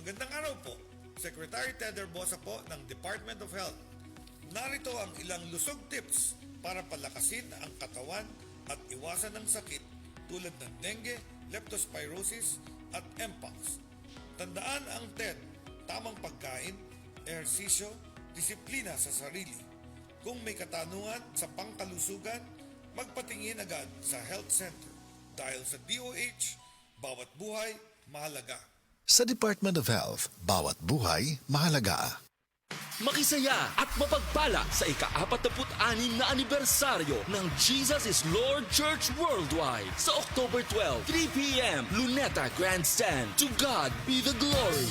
Magandang araw po. Secretary Ted Herbosa po ng Department of Health. Narito ang ilang lusog tips para palakasin ang katawan at iwasan ng sakit tulad ng dengue, leptospirosis at mpox. Tandaan ang TED, tamang pagkain, ehersisyo, disiplina sa sarili. Kung may katanungan sa pangkalusugan, magpatingin agad sa health center. Dahil sa DOH, bawat buhay mahalaga. Sa Department of Health, bawat buhay mahalaga. Makisaya at mapagpala sa ika-46 na anibersaryo ng Jesus is Lord Church Worldwide sa October 12, 3 p.m. Luneta Grandstand. To God be the glory.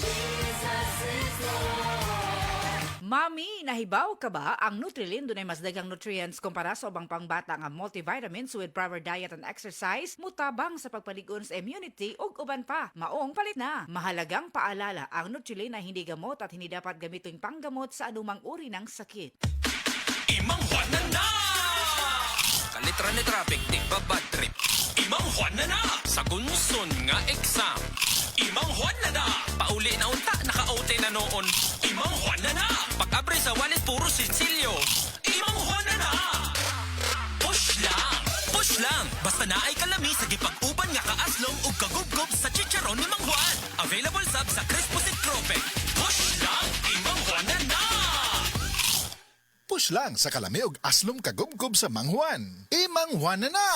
Mami, nahibaw ka ba? Ang Nutrilin dunay mas daghang nutrients kumpara sa ubang pangbata nga multivitamins with proper diet and exercise, mutabang sa pagpaligon sa immunity ug uban pa. Maong palit na. Mahalagang paalala, ang Nutrilin na hindi gamot at hindi dapat gamitin panggamot sa anumang uri ng sakit. Imang Juan na! Kalitra ni traffic, di ba bad trip? Imang Juan na! Sa gunson nga exam. Imang Juan na! Pauli na unta, naka-OT na noon. Imang Juan na! Pag-abre sa wallet, puro sinsilyo. Imang Juan na! Push lang! Push lang! Basta na ay kalami sa gipag-uban nga kaaslong ug kagubgob sa chicharon ni Mang Juan. Available sub sa Crispo Sikrope. Push lang! Imang Juan na! Push lang sa kalami og aslom kagubgob sa Mang Juan. Imang Juan na!